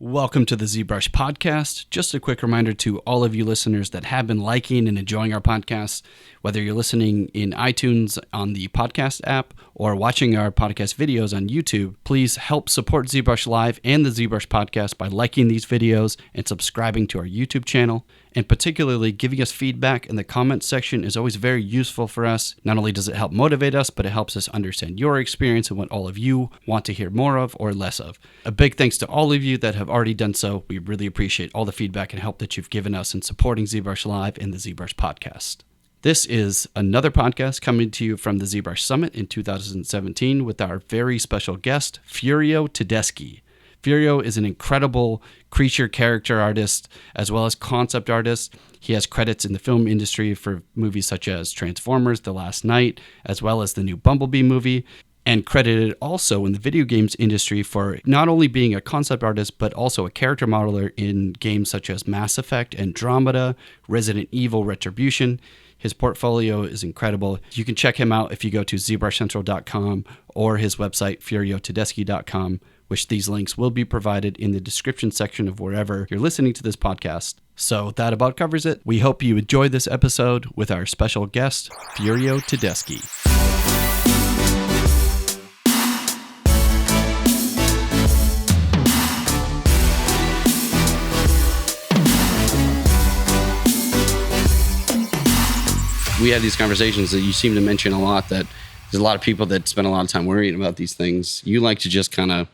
Welcome to the ZBrush podcast. Just a quick reminder to all of you listeners that have been liking and enjoying our podcasts, whether you're listening in iTunes on the podcast app or watching our podcast videos on YouTube, please help support ZBrush Live and the ZBrush podcast by liking these videos and subscribing to our YouTube channel. And particularly giving us feedback in the comments section is always very useful for us. Not only does it help motivate us, but it helps us understand your experience and what all of you want to hear more of or less of. A big thanks to all of you that have already done so. We really appreciate all the feedback and help that you've given us in supporting ZBrush Live and the ZBrush podcast. This is another podcast coming to you from the ZBrush Summit in 2017 with our very special guest, Furio Tedeschi. Furio is an incredible creature character artist as well as concept artist. He has credits in the film industry for movies such as Transformers: The Last Night, as well as the new Bumblebee movie, and credited also in the video games industry for not only being a concept artist, but also a character modeler in games such as Mass Effect Andromeda, Resident Evil Retribution. His portfolio is incredible. You can check him out if you go to ZBrushCentral.com or his website, FurioTedeschi.com, which these links will be provided in the description section of wherever you're listening to this podcast. So that about covers it. We hope you enjoyed this episode with our special guest, Furio Tedeschi. We had these conversations that you seem to mention a lot, that there's a lot of people that spend a lot of time worrying about these things. You like to just kind of,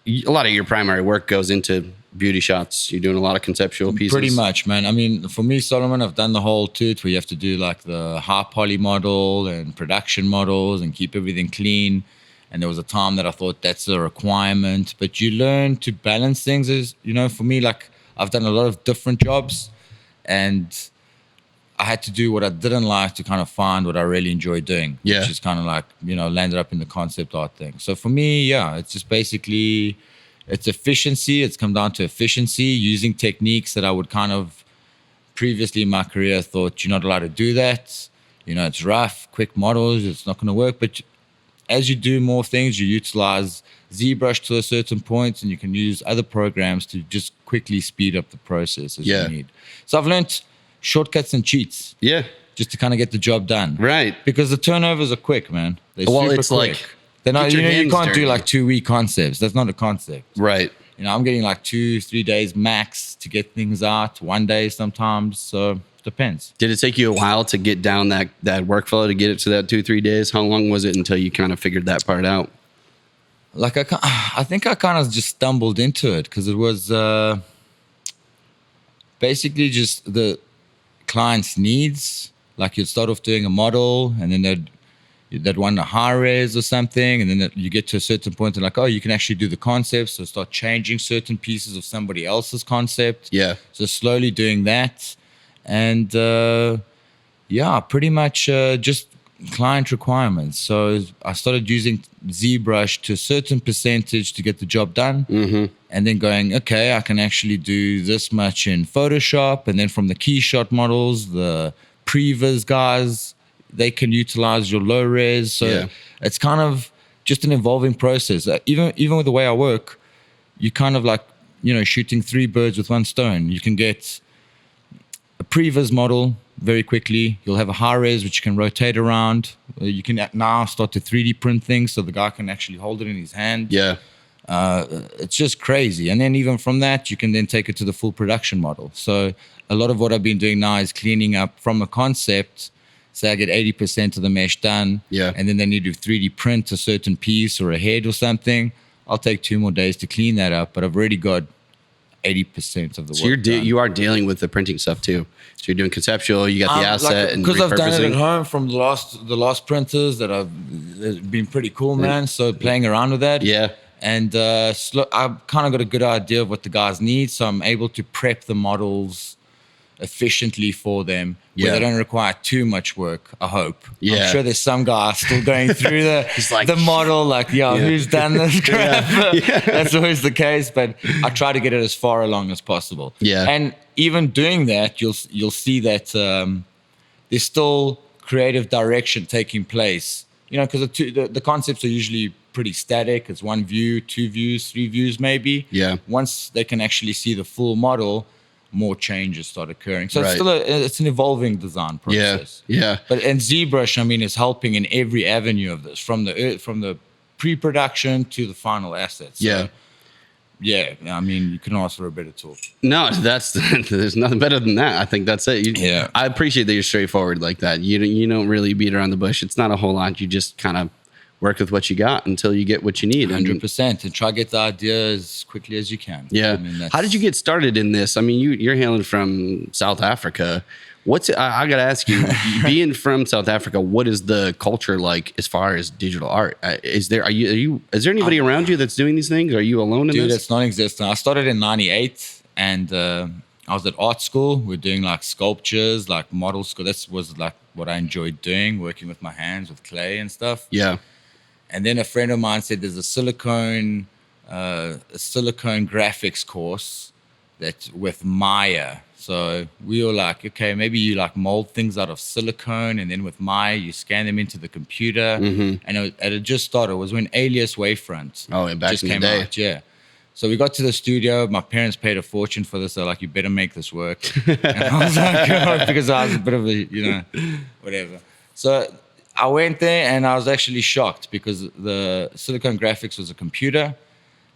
a lot of your primary work goes into beauty shots. You're doing a lot of conceptual pieces. Pretty much, man. I mean, for me, Solomon, I've done the whole toot where you have to do like the high poly model and production models and keep everything clean. And there was a time that I thought that's a requirement, but you learn to balance things. As you know, for me, like I've done a lot of different jobs and I had to do what I didn't like to kind of find what I really enjoy doing, which is kind of like, landed up in the concept art thing. So for me, it's just basically, it's efficiency. It's come down to efficiency, using techniques that I would kind of previously in my career thought you're not allowed to do that. It's rough, quick models, it's not going to work. But as you do more things, you utilize ZBrush to a certain point and you can use other programs to just quickly speed up the process as you need. So I've learned shortcuts and cheats. Yeah. Just to kind of get the job done. Right. Because the turnovers are quick, man. They're super it's quick. Like, they're not, you can't do like 2-week concepts. That's not a concept. Right. I'm getting like 2-3 days max to get things out, 1 day sometimes. So it depends. Did it take you a while to get down that workflow to get it to that 2-3 days? How long was it until you kind of figured that part out? Like I think I kind of just stumbled into it because it was basically just the client's needs. Like you'd start off doing a model and then they'd want a high res or something, and then you get to a certain point and like, oh, you can actually do the concept, so start changing certain pieces of somebody else's concept. So slowly doing that, and pretty much just client requirements. So I started using ZBrush to a certain percentage to get the job done, and then going, okay, I can actually do this much in Photoshop, and then from the key shot models, the previs guys, they can utilize your low res. So it's kind of just an evolving process. Even with the way I work, you kind of like, shooting 3 birds with 1 stone. You can get a previs model very quickly. You'll have a high res which you can rotate around. You can now start to 3D print things so the guy can actually hold it in his hand. It's just crazy. And then even from that, you can then take it to the full production model. So a lot of what I've been doing now is cleaning up from a concept. Say I get 80% of the mesh done, and then they need to 3D print a certain piece or a head or something. I'll take 2 more days to clean that up, but I've already got 80% of the work done. You are dealing with the printing stuff too. So you're doing conceptual, you got the asset and because I've done it at home from the last printers that have been pretty cool, man. So playing around with that. And I've kind of got a good idea of what the guys need, so I'm able to prep the models efficiently for them where they don't require too much work, I hope. I'm sure there's some guy still going through the model like, who's done this crap? That's always the case, but I try to get it as far along as possible. And even doing that, you'll see that there's still creative direction taking place you know, because the concepts are usually pretty static. It's one view, two views, three views, maybe. Yeah. Once they can actually see the full model, more changes start occurring. So Right. it's still it's an evolving design process. Yeah. But and ZBrush, I mean, is helping in every avenue of this, from the pre-production to the final assets. So, yeah, I mean, you couldn't ask for a better tool. No, there's nothing better than that. I think that's it. Yeah. I appreciate that you're straightforward like that. You don't really beat around the bush. It's not a whole lot. You just kind of work with what you got until you get what you need. 100%, and try to get the idea as quickly as you can. Yeah. I mean, how did you get started in this? I mean, you're hailing from South Africa. I got to ask you, being from South Africa, what is the culture like as far as digital art? Is there anybody around you that's doing these things? Are you alone in Dude, this? it's non-existent. I started in 98, and I was at art school. We're doing like sculptures, like model school. That was like what I enjoyed doing, working with my hands, with clay and stuff. Yeah. And then a friend of mine said there's a silicone graphics course that's with Maya. So we were like, okay, maybe you like mold things out of silicone, and then with Maya, you scan them into the computer. Mm-hmm. And it just started. It was when Alias Wavefront back just in the came day. out. Yeah. So we got to the studio. My parents paid a fortune for this. They're like, you better make this work. And I was like, oh, because I was a bit of a, whatever. So I went there, and I was actually shocked because the silicone graphics was a computer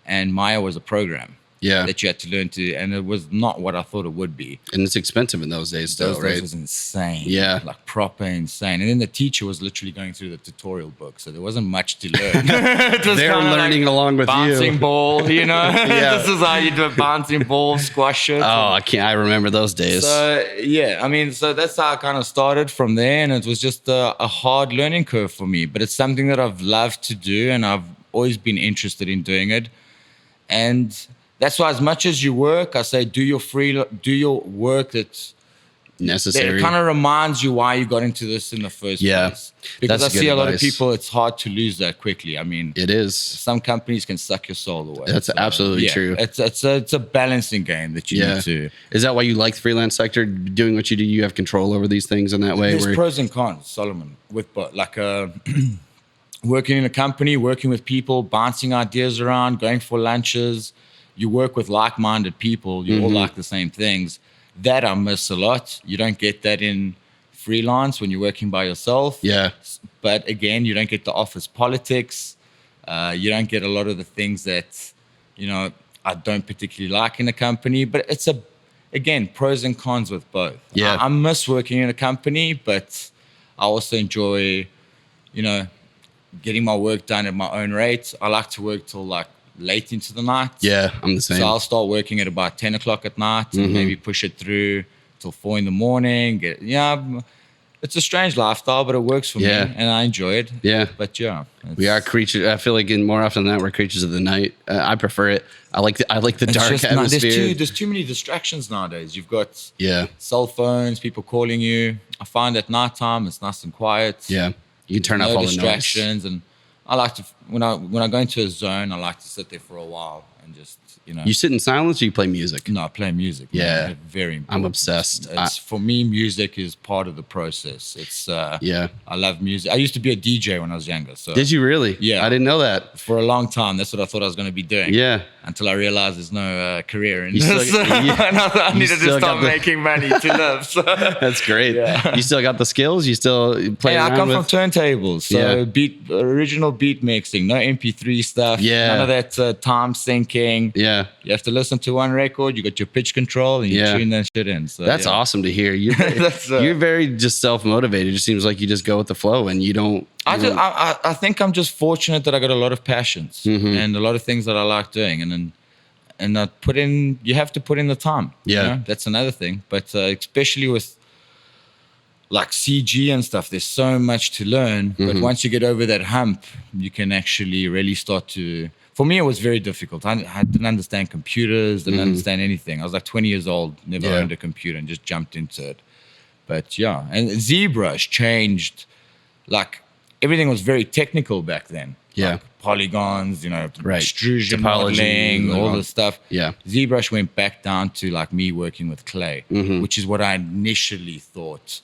and Maya was a program. Yeah. That you had to learn to, and it was not what I thought it would be. And it's expensive in those days, though, Those right? days was insane. Yeah. Like proper insane. And then the teacher was literally going through the tutorial book, so there wasn't much to learn. They're learning along with bouncing you. ball, Yeah. This is how you do a bouncing ball, squash it. Oh, I remember those days. So, yeah, I mean, so that's how I kind of started from there, and it was just a hard learning curve for me. But it's something that I've loved to do, and I've always been interested in doing it. And that's why, as much as you work, I say do your work that's necessary. It kind of reminds you why you got into this in the first place. Because that's I see good a lot of advice. people, it's hard to lose that quickly. I mean, It is. some companies can suck your soul away. That's absolutely true. It's a balancing game that you need to. Is that why you like the freelance sector? Doing what you do, you have control over these things in that way? There's pros and cons, Solomon, with like working in a company, working with people, bouncing ideas around, going for lunches. You work with like-minded people. You all like the same things. That I miss a lot. You don't get that in freelance when you're working by yourself. Yeah. But again, you don't get the office politics. You don't get a lot of the things that, I don't particularly like in a company. But it's again, pros and cons with both. Yeah. I miss working in a company, but I also enjoy, getting my work done at my own rate. I like to work till like late into the night. Yeah, I'm the same. So I'll start working at about 10 o'clock at night and maybe push it through till 4 in the morning. It's a strange lifestyle, but it works for me and I enjoy it. Yeah. But we are creatures. I feel like more often than not, we're creatures of the night. I prefer it. I like the dark atmosphere. There's too many distractions nowadays. You've got cell phones, people calling you. I find at nighttime it's nice and quiet. Yeah. You can turn off all the distractions, and I like to when I go into a zone, I like to sit there for a while and just You sit in silence or you play music? No, I play music. Yeah, man. Very important. I'm obsessed. For me, music is part of the process. It's I love music. I used to be a DJ when I was younger. So did you really? Yeah, I didn't know that. For a long time, that's what I thought I was going to be doing. Yeah, until I realized there's no career in this. I needed to start making money to live. So. That's great. Yeah. You still got the skills. You still play. I come from turntables, so original beat mixing, no MP3 stuff. Yeah, none of that time syncing. Yeah. You have to listen to one record. You got your pitch control, and you tune that shit in. So that's awesome to hear. You're very just self-motivated. It just seems like you just go with the flow, and you don't. I think I'm just fortunate that I got a lot of passions and a lot of things that I like doing, and I put in. You have to put in the time. Yeah, that's another thing. But especially with like CG and stuff, there's so much to learn. But once you get over that hump, you can actually really start to. For me, it was very difficult. I didn't understand computers, didn't understand anything. I was like 20 years old, never owned a computer, and just jumped into it. But and ZBrush changed. Like everything was very technical back then. Yeah, like polygons, extrusion, modeling, all this stuff. Yeah, ZBrush went back down to like me working with clay, which is what I initially thought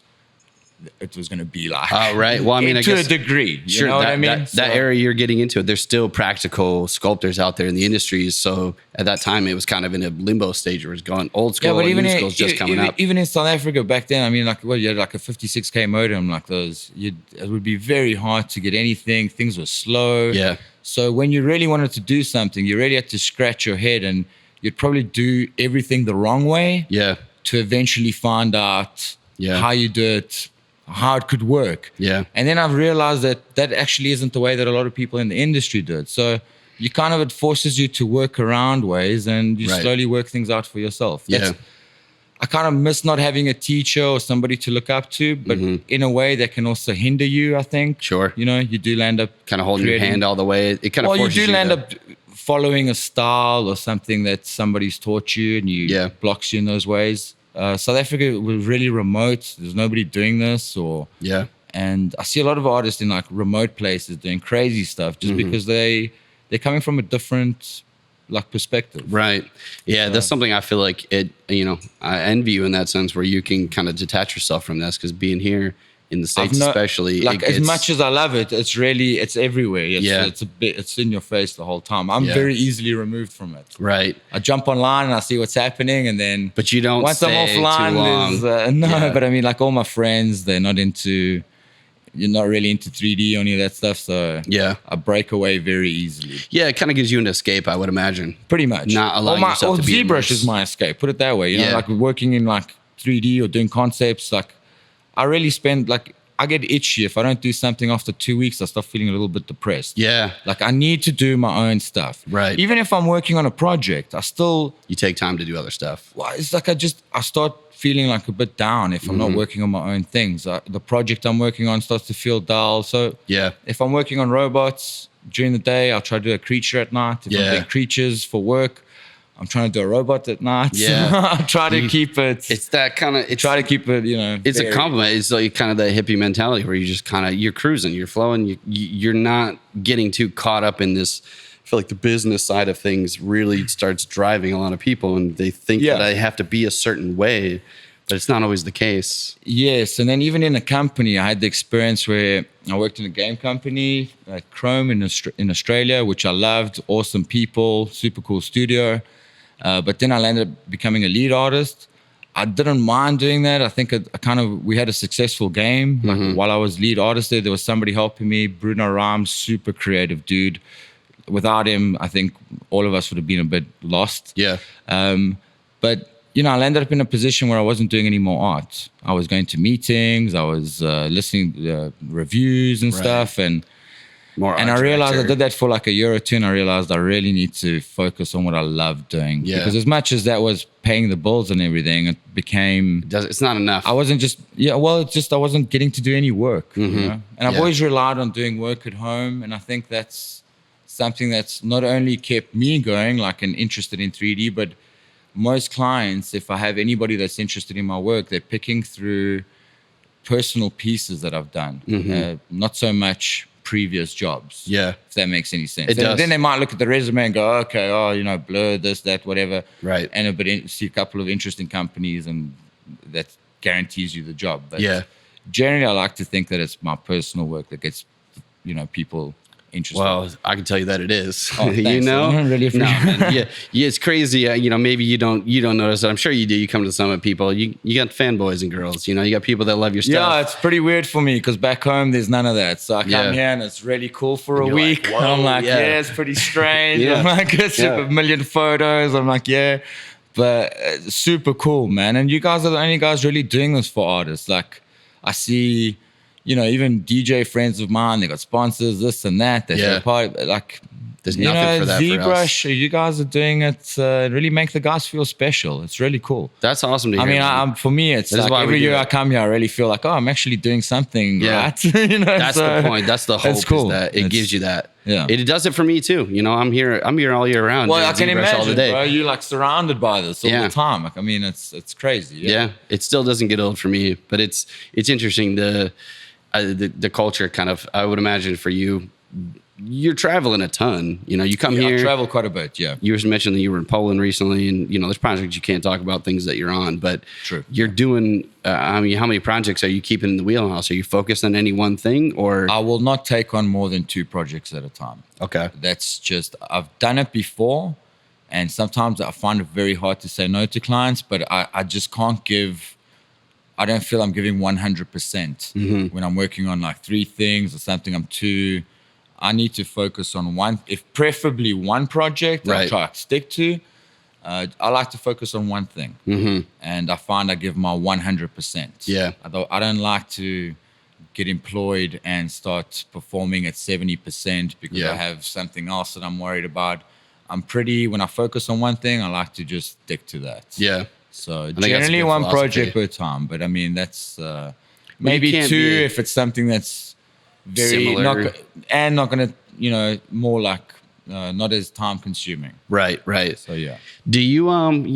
it was going to be like. Oh, right. Well, I mean, I to guess a degree. Sure, You know what I mean? that area you're getting into, there's still practical sculptors out there in the industry. So at that time, it was kind of in a limbo stage where it was going old school and new school's just coming up. Even in South Africa back then, I mean, like, well, you had like a 56K modem, like those. It would be very hard to get anything. Things were slow. Yeah. So when you really wanted to do something, you really had to scratch your head, and you'd probably do everything the wrong way. Yeah. To eventually find out how you do it, how it could work. Yeah. And then I've realized that actually isn't the way that a lot of people in the industry do it. So you kind of, it forces you to work around ways, and you slowly work things out for yourself. I kind of miss not having a teacher or somebody to look up to, but in a way that can also hinder you, I think. Sure. You know, you do land up kind of holding your hand all the way. It kind of forces you do land up following a style or something that somebody's taught you, and you blocks you in those ways. South Africa was really remote. There's nobody doing this, and I see a lot of artists in like remote places doing crazy stuff just because they're coming from a different like perspective. Right. Yeah, that's something I feel like I envy you in that sense, where you can kind of detach yourself from this, because being here in the States, especially, like as much as I love it, it's everywhere. It's in your face the whole time. I'm very easily removed from it. Right. I jump online and I see what's happening, and then but you don't once stay I'm offline, too long. but I mean, like all my friends, you're not really into 3D or any of that stuff, so I break away very easily. Yeah, it kind of gives you an escape, I would imagine. Pretty much. Not allowing yourself to be ZBrush is my escape, put it that way. You know, like working in like 3D or doing concepts, like I really spend, like, I get itchy if I don't do something after 2 weeks. I start feeling a little bit depressed. Yeah. Like I need to do my own stuff. Right. Even if I'm working on a project, you take time to do other stuff. Well, it's like I start feeling like a bit down if I'm not working on my own things. The project I'm working on starts to feel dull. So if I'm working on robots during the day, I'll try to do a creature at night. If I'm doing creatures for work, I'm trying to do a robot at night. Yeah. I try to keep it. It's that kind of. Try to keep it. You know. It's a compliment. It's like kind of that hippie mentality where you just kind of you're cruising, you're flowing, you're not getting too caught up in this. I feel like the business side of things really starts driving a lot of people, and they think that I have to be a certain way, but it's not always the case. Yes, and then even in a company, I had the experience where I worked in a game company, like Chrome in Australia, which I loved. Awesome people, super cool studio. But then I ended up becoming a lead artist. I didn't mind doing that. I think we had a successful game. Like while I was lead artist there was somebody helping me. Bruno Rhymes, super creative dude. Without him, I think all of us would have been a bit lost. Yeah. But I ended up in a position where I wasn't doing any more art. I was going to meetings. I was listening to reviews and stuff, and I realized I did that for like a year or two, and I realized I really need to focus on what I love doing. Yeah. Because as much as that was paying the bills and everything, it became... It's not enough. I wasn't just... I wasn't getting to do any work. You know? And I've always relied on doing work at home, and I think that's something that's not only kept me going, like, and interested in 3D, but most clients, if I have anybody that's interested in my work, they're picking through personal pieces that I've done. Not so much previous jobs. Yeah. If that makes any sense. It does. Then they might look at the resume and go, okay, Blur, this, that, whatever. Right. And see a couple of interesting companies, and that guarantees you the job. But generally, I like to think that it's my personal work that gets, people interested. Well, I can tell you that it is. Oh, thanks. I really appreciate it. Yeah, it's crazy. Maybe you don't notice it. I'm sure you do. You come to Summit, people. You got fanboys and girls. You got people that love your stuff. Yeah, it's pretty weird for me because back home there's none of that. So I come here and it's really cool for a week. Like, I'm like, it's pretty strange. I'm like, it's a million photos. I'm like, but super cool, man. And you guys are the only guys really doing this for artists. Like, I see. Even DJ friends of mine, they got sponsors, this and that. They're part of, like, there's nothing for that for us. ZBrush, you guys are doing it. Really make the guys feel special. It's really cool. That's awesome to hear. For me, it's like every year I come here, I really feel like, I'm actually doing something right. That's the point. That's the hope. Cool. Is that it gives you that. Yeah. It does it for me too. I'm here all year round. Well, I can imagine, bro. You're like surrounded by this all the time. Like, it's crazy. Yeah. It still doesn't get old for me, but it's interesting. The culture kind of, I would imagine for you, you're traveling a ton. You know, you come here. I travel quite a bit. Yeah. You mentioned that you were in Poland recently, and you know, there's projects you can't talk about, things that you're on. But True. You're doing. I mean, how many projects are you keeping in the wheelhouse? Are you focused on any one thing, or I will not take on more than 2 projects at a time. Okay. That's just, I've done it before, and sometimes I find it very hard to say no to clients, but I just can't I don't feel I'm giving 100% when I'm working on like 3 things or something. I need to focus on one, if preferably one project, Right. I'll try to stick to. I like to focus on one thing, and I find I give my 100%. Yeah. I don't like to get employed and start performing at 70% because Yeah. I have something else that I'm worried about. When I focus on one thing, I like to just stick to that. Yeah. So think that's a generally good one philosophy. project per time, but I mean, that's maybe can't 2 be if it's something that's very similar. not going to, more like not as time consuming. Right. So yeah. Do you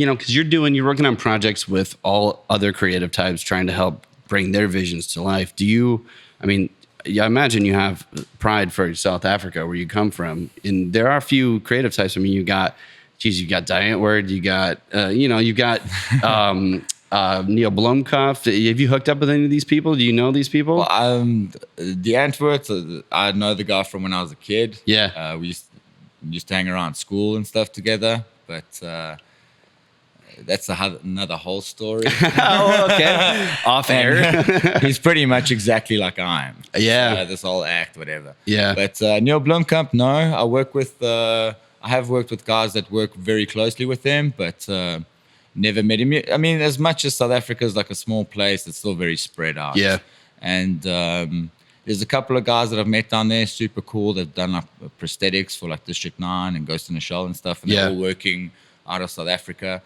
because you're working on projects with all other creative types, trying to help bring their visions to life. I imagine you have pride for South Africa, where you come from, and there are a few creative types. I mean, you got Die Antwoord, you got Neil Blomkamp. Have you hooked up with any of these people? Do you know these people? Well, Die Antwoord, I know the guy from when I was a kid. Yeah. We used to hang around school and stuff together, but that's another whole story. Oh, okay. Off air. He's pretty much exactly like I am. Yeah. This whole act, whatever. Yeah. But Neil Blomkamp, no. I have worked with guys that work very closely with him, but never met him. I mean, as much as South Africa is like a small place, it's still very spread out. Yeah. And there's a couple of guys that I've met down there, super cool. They've done like prosthetics for like District 9 and Ghost in the Shell and stuff. And they're all working out of South Africa.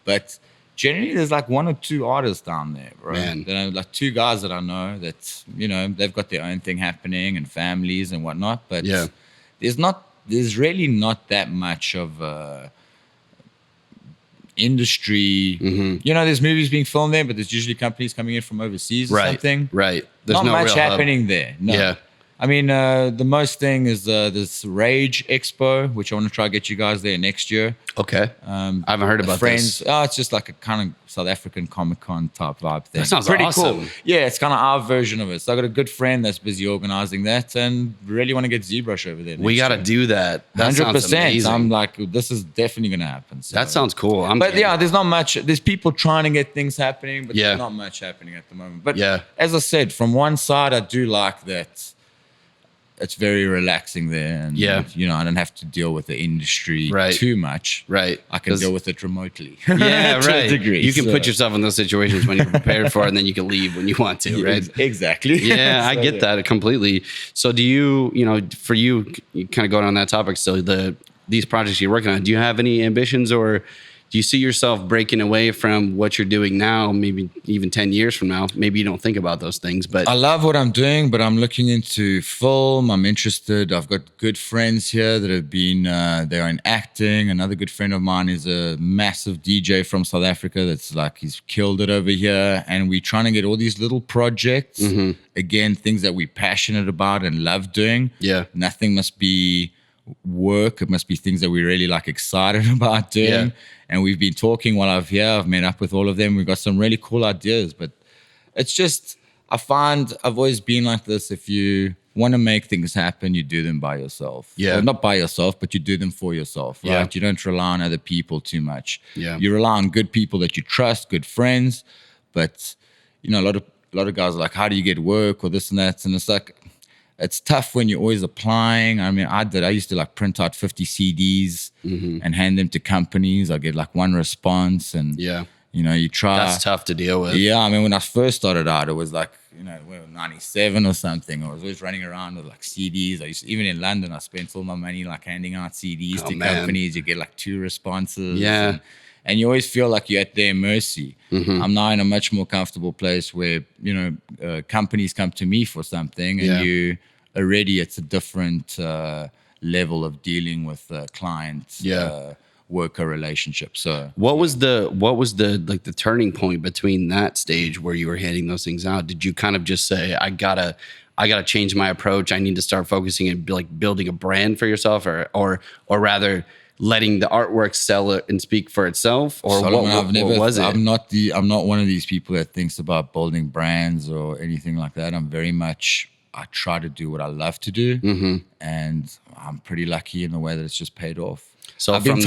But generally, there's like 1 or 2 artists down there, bro. Man. There are like 2 guys that I know that, they've got their own thing happening and families and whatnot. But there's really not that much of industry. There's movies being filmed there, but there's usually companies coming in from overseas or something. Right. There's not no much real hub. happening there. No. Yeah. I mean, the most thing is this Rage Expo, which I want to try to get you guys there next year. Okay. I haven't heard about this. It's just like a kind of South African Comic-Con type vibe thing. That sounds pretty awesome. cool. Yeah, it's kind of our version of it. So I got a good friend that's busy organizing that, and really want to get ZBrush over there. We got to do that. That 100%. I'm like, this is definitely going to happen. So. That sounds cool. There's not much. There's people trying to get things happening, but Yeah. there's not much happening at the moment. But Yeah. as I said, from one side, I do like that. It's very relaxing there, and I don't have to deal with the industry too much. Right, I can deal with it remotely. Yeah, to right. a degree, you can put yourself in those situations when you're prepared for it, and then you can leave when you want to. Right, exactly. Yeah, I get that completely. So, do you for you kind of going on that topic? So, these projects you're working on, do you have any ambitions, or do you see yourself breaking away from what you're doing now, maybe even 10 years from now? Maybe you don't think about those things, but I love what I'm doing, but I'm looking into film. I'm interested. I've got good friends here that have been, they're in acting. Another good friend of mine is a massive DJ from South Africa that's like, he's killed it over here. And we're trying to get all these little projects, again, things that we're passionate about and love doing. Yeah. Nothing must be work. It must be things that we're really like excited about doing. Yeah. And we've been talking while I've here. I've met up with all of them. We've got some really cool ideas, but it's just, I find I've always been like this. If you want to make things happen, you do them by yourself. Yeah. Well, not by yourself, but you do them for yourself, right? Yeah. You don't rely on other people too much. Yeah. You rely on good people that you trust, good friends. But, a lot of guys are like, how do you get work or this and that? And it's like, it's tough when you're always applying. I mean, I used to like print out 50 CDs and hand them to companies. I get like one response, and you try. That's tough to deal with. Yeah, I mean, when I first started out, it was like, 97 or something. I was always running around with like CDs. Even in London, I spent all my money like handing out CDs to companies. You get like 2 responses. Yeah. And you always feel like you're at their mercy. I'm now in a much more comfortable place where, companies come to me for something, and it's a different level of dealing with clients, worker relationship. So what was the like the turning point between that stage where you were handing those things out? Did you kind of just say, I gotta I got to change my approach. I need to start focusing and like building a brand for yourself, or rather letting the artwork sell it and speak for itself? Or Solomon, what was it? I'm not one of these people that thinks about building brands or anything like that. I'm very much, I try to do what I love to do, and I'm pretty lucky in the way that it's just paid off. So I've been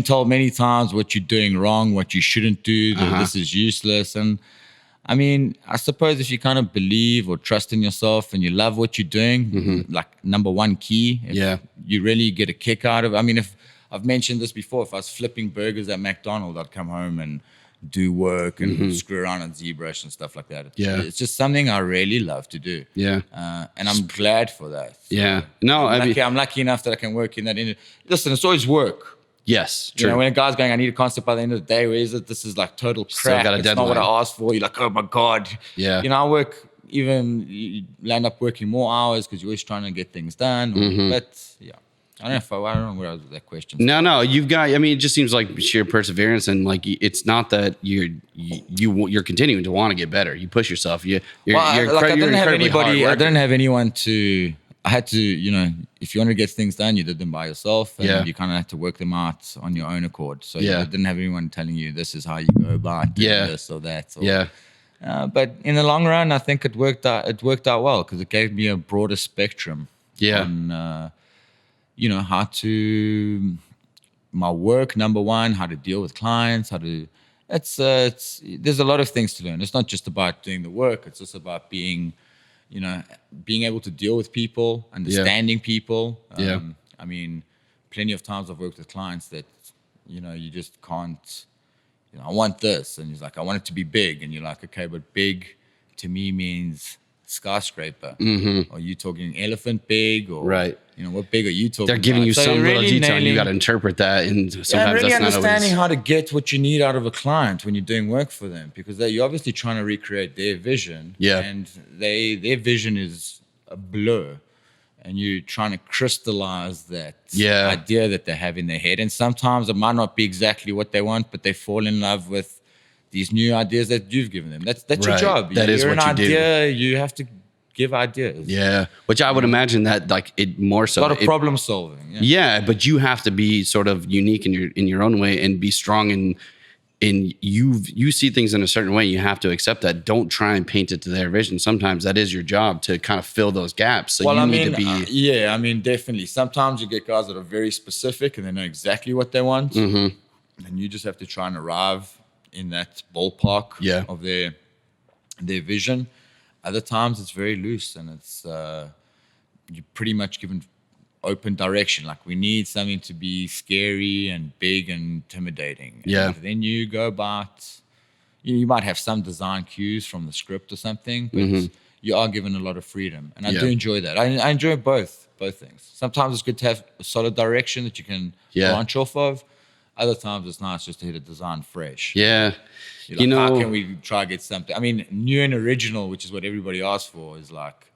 told many times what you're doing wrong, what you shouldn't do, that this is useless. And I mean, I suppose if you kind of believe or trust in yourself and you love what you're doing, like number one key, you really get a kick out of it. I mean, if I've mentioned this before, if I was flipping burgers at McDonald's, I'd come home and do work and screw around on ZBrush and stuff like that. It's just something I really love to do. And I'm glad for that. No, I'm lucky enough that I can work in that. Listen, it's always work. Yes, true. You know, when a guy's going, I need a concept by the end of the day, where is it? This is like total crap. It's not what I asked for. You're like, oh my God. Yeah. You know, you land up working more hours because you're always trying to get things done. But yeah. I don't know where I was with that question. No, you've got. I mean, it just seems like sheer perseverance, and like it's not that you're continuing to want to get better. You push yourself. I didn't have anyone to. I had to, you know, if you want to get things done, you did them by yourself, and you kind of had to work them out on your own accord. So you didn't have anyone telling you this is how you go about doing this or that. But in the long run, I think it worked out. It worked out well because it gave me a broader spectrum. On, you know, how to my work, number one, how to deal with clients, there's a lot of things to learn. It's not just about doing the work. It's also about being able to deal with people, understanding people. I mean, plenty of times I've worked with clients that, you know, you just can't, you know, I want this. And he's like, I want it to be big. And you're like, okay, but big to me means skyscraper. Are you talking elephant big, or you know, what big are you talking They're giving about? you some little detail and you got to interpret that, and sometimes really that's not understanding always how to get what you need out of a client when you're doing work for them, because you're obviously trying to recreate their vision, and their vision is a blur, and you're trying to crystallize that idea that they have in their head. And sometimes it might not be exactly what they want, but they fall in love with these new ideas that you've given them. That's your job. You're an idea. You have to give ideas. Which I would imagine that like it more so a lot of problem solving. But you have to be sort of unique in your own way and be strong in you see things in a certain way. You have to accept that. Don't try and paint it to their vision. Sometimes that is your job to kind of fill those gaps. So you need to be. I mean, definitely. Sometimes you get guys that are very specific and they know exactly what they want, and you just have to try and arrive in that ballpark of their vision. Other times it's very loose, and it's you're pretty much given open direction. Like, we need something to be scary and big and intimidating. And then you go about, you might have some design cues from the script or something, but you are given a lot of freedom. And I do enjoy that. I enjoy both things. Sometimes it's good to have a solid direction that you can branch off of. Other times it's nice just to hit a design fresh. Like, you know, how can we try to get something? I mean, new and original, which is what everybody asks for, is like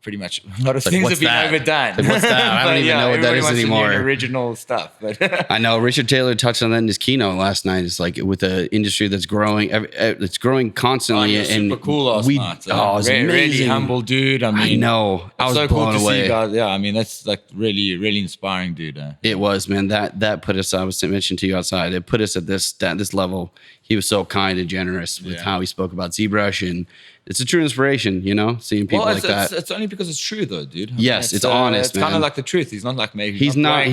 pretty much a lot of things have been overdone. Like, what's that? I don't even know what that is anymore. New and original stuff. But I know Richard Taylor touched on that in his keynote last night. It's like with the industry that's growing, it's growing constantly. And super cool last night. It's amazing. Really humble dude. I mean, I know. I was so blown cool to away. see guys. Yeah, I mean, that's like really, really inspiring, dude. It was, man. That put us. I was mentioning to you outside. It put us at this level. He was so kind and generous with how he spoke about ZBrush, and it's a true inspiration, you know, seeing people like that. It's only because it's true, though, dude. Yes, it's honest. It's kind of like the truth. He's not like maybe he's not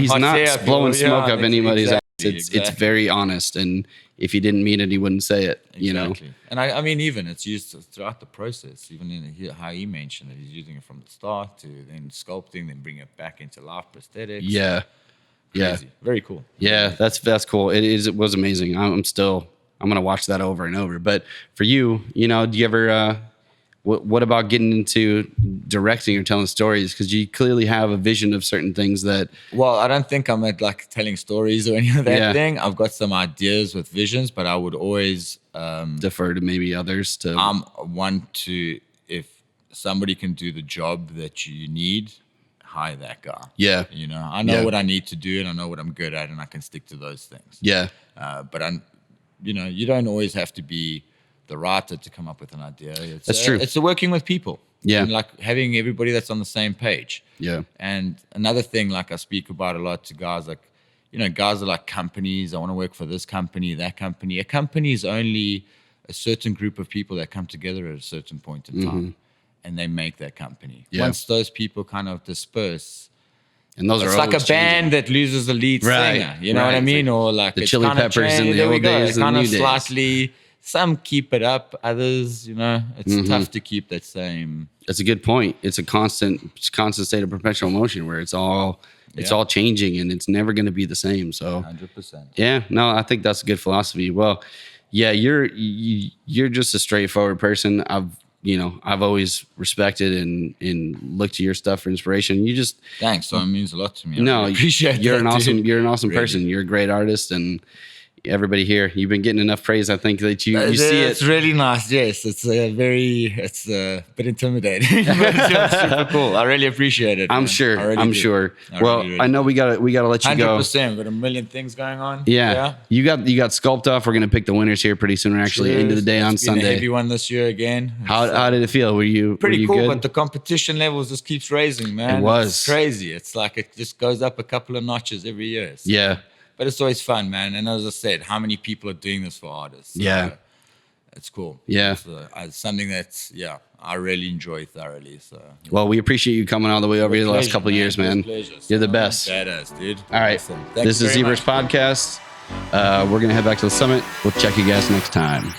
blowing smoke up anybody's ass. Exactly. It's very honest, and if he didn't mean it, he wouldn't say it. You know. And I mean, even it's used throughout the process. Even in how he mentioned that he's using it from the start to then sculpting, then bring it back into live prosthetics. Crazy. Very cool. Yeah, that's cool. It was amazing. I'm going to watch that over and over. But for you, you know, do you ever, what about getting into directing or telling stories? Because you clearly have a vision of certain things that. Well, I don't think I'm at like telling stories or any of that thing. I've got some ideas with visions, but I would always defer to maybe others to. If somebody can do the job that you need, hire that guy. Yeah. You know, I know what I need to do and I know what I'm good at, and I can stick to those things. Yeah. But you know, you don't always have to be the writer to come up with an idea. That's true. It's working with people. Yeah. And like having everybody that's on the same page. Yeah. And another thing, like I speak about a lot to guys, like, you know, guys are like companies. I want to work for this company, that company. A company is only a certain group of people that come together at a certain point in time, and they make that company. Yeah. Once those people kind of disperse, and those it's are like a always band that loses the lead singer. You know what I mean? Or like the it's Chili kind of Peppers in the there we old go. days It's and kind the of new days. slightly. Some keep it up. Others, you know, it's tough to keep that same. That's a good point. It's a constant state of perpetual motion where it's all changing and it's never going to be the same. So 100%. yeah, no, I think that's a good philosophy. Well, yeah, you're just a straightforward person. I've always respected and looked to your stuff for inspiration. You just Thanks. So it means a lot to me. no, I really appreciate you're that, you're an awesome Really. person. You're a great artist, and everybody here, you've been getting enough praise. I think that you see it. It's really nice. Yes, it's a bit intimidating, but it's super cool. I really appreciate it. I'm man. sure. I really I'm do. sure. I Well, really, really I know we gotta let you go. 100%. Got a million things going on. Yeah. You got Sculpt-Off. We're gonna pick the winners here pretty soon. We're actually end of the day on It's been a Sunday. heavy one this year again. How did it feel? Were you Pretty were you cool, good? but the competition levels just keeps raising, man. It was. It's crazy. It's like it just goes up a couple of notches every year. So. Yeah. But it's always fun, man. And as I said, how many people are doing this for artists? So Yeah. It's cool. Yeah. It's something that's, I really enjoy thoroughly. So. Well, we appreciate you coming all the way over here the last Pleasure, couple of years, man. Pleasure. You're the So, best. Badass, dude. All right. Awesome. Thank This you is very ZBrush much. Podcast. We're gonna head back to the summit. We'll check you guys next time.